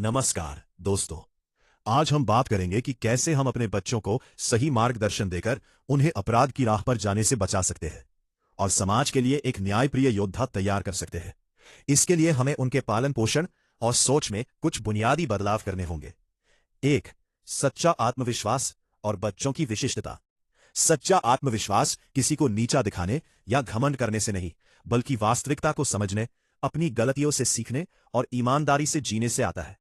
नमस्कार दोस्तों। आज हम बात करेंगे कि कैसे हम अपने बच्चों को सही मार्गदर्शन देकर उन्हें अपराध की राह पर जाने से बचा सकते हैं और समाज के लिए एक न्यायप्रिय योद्धा तैयार कर सकते हैं। इसके लिए हमें उनके पालन पोषण और सोच में कुछ बुनियादी बदलाव करने होंगे। एक, सच्चा आत्मविश्वास और बच्चों की विशिष्टता। सच्चा आत्मविश्वास किसी को नीचा दिखाने या घमंड करने से नहीं, बल्कि वास्तविकता को समझने, अपनी गलतियों से सीखने और ईमानदारी से जीने से आता है।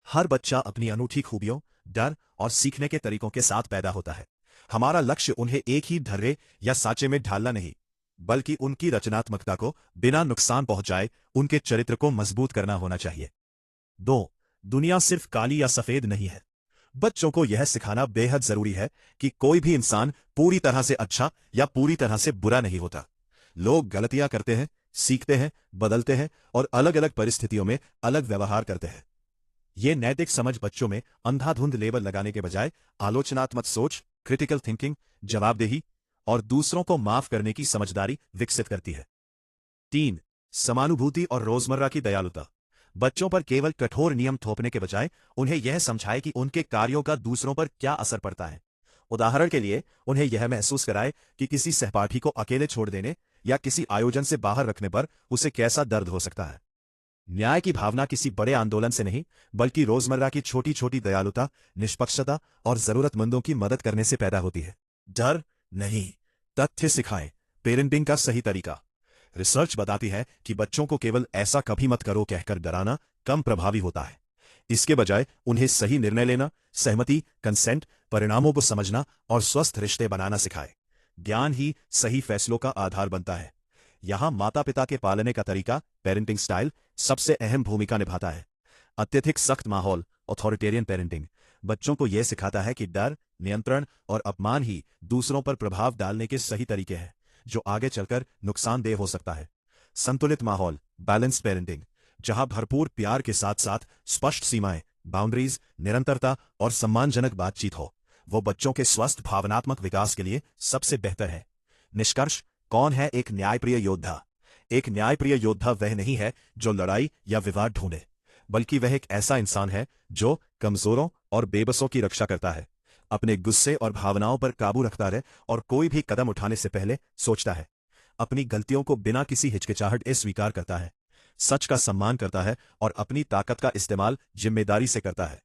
हर बच्चा अपनी अनूठी खूबियों, डर और सीखने के तरीकों के साथ पैदा होता है। हमारा लक्ष्य उन्हें एक ही ढर्रे या साँचे में ढालना नहीं, बल्कि उनकी रचनात्मकता को बिना नुकसान पहुंचाए उनके चरित्र को मजबूत करना होना चाहिए। 2, दुनिया सिर्फ काली या सफेद नहीं है। बच्चों को यह सिखाना बेहद जरूरी है कि कोई भी इंसान पूरी तरह से अच्छा या पूरी तरह से बुरा नहीं होता। लोग गलतियां करते हैं, सीखते हैं, बदलते हैं और अलग अलग परिस्थितियों में अलग व्यवहार करते हैं। ये नैतिक समझ बच्चों में अंधाधुंध लेबल लगाने के बजाय आलोचनात्मक सोच, क्रिटिकल थिंकिंग, जवाबदेही और दूसरों को माफ करने की समझदारी विकसित करती है। 3, समानुभूति और रोजमर्रा की दयालुता। बच्चों पर केवल कठोर नियम थोपने के बजाय उन्हें यह समझाएं कि उनके कार्यों का दूसरों पर क्या असर पड़ता है। उदाहरण के लिए, उन्हें यह महसूस कराएं कि किसी सहपाठी को अकेले छोड़ देने या किसी आयोजन से बाहर रखने पर उसे कैसा दर्द हो सकता है। न्याय की भावना किसी बड़े आंदोलन से नहीं, बल्कि रोजमर्रा की छोटी छोटी दयालुता, निष्पक्षता और जरूरतमंदों की मदद करने से पैदा होती है। डर नहीं, तथ्य सिखाएं। पेरेंटिंग का सही तरीका। रिसर्च बताती है कि बच्चों को केवल ऐसा कभी मत करो कहकर डराना कम प्रभावी होता है। इसके बजाय उन्हें सही निर्णय लेना, सहमति, कंसेंट, परिणामों को समझना और स्वस्थ रिश्ते बनाना सिखाएं। ज्ञान ही सही फैसलों का आधार बनता है। यहां माता पिता के पालने का तरीका, पेरेंटिंग स्टाइल, सबसे अहम भूमिका निभाता है। अत्यधिक सख्त माहौल, ऑथोरिटेरियन पेरेंटिंग, बच्चों को यह सिखाता है कि डर, नियंत्रण और अपमान ही दूसरों पर प्रभाव डालने के सही तरीके हैं, जो आगे चलकर नुकसानदेह हो सकता है। संतुलित माहौल, बैलेंस्ड पेरेंटिंग, जहां भरपूर प्यार के साथ साथ स्पष्ट सीमाएं, बाउंड्रीज, निरंतरता और सम्मानजनक बातचीत हो, वो बच्चों के स्वस्थ भावनात्मक विकास के लिए सबसे बेहतर है। निष्कर्ष, कौन है एक न्यायप्रिय योद्धा? एक न्यायप्रिय योद्धा वह नहीं है जो लड़ाई या विवाद ढूंढे, बल्कि वह एक ऐसा इंसान है जो कमजोरों और बेबसों की रक्षा करता है, अपने गुस्से और भावनाओं पर काबू रखता है और कोई भी कदम उठाने से पहले सोचता है, अपनी गलतियों को बिना किसी हिचकिचाहट स्वीकार करता है, सच का सम्मान करता है और अपनी ताकत का इस्तेमाल जिम्मेदारी से करता है।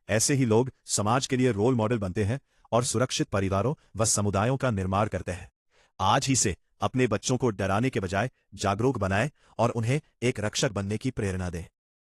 ऐसे ही लोग समाज के लिए रोल मॉडल बनते हैं और सुरक्षित परिवारों व समुदायों का निर्माण करते हैं। आज ही से अपने बच्चों को डराने के बजाय जागरूक बनाएं और उन्हें एक रक्षक बनने की प्रेरणा दें।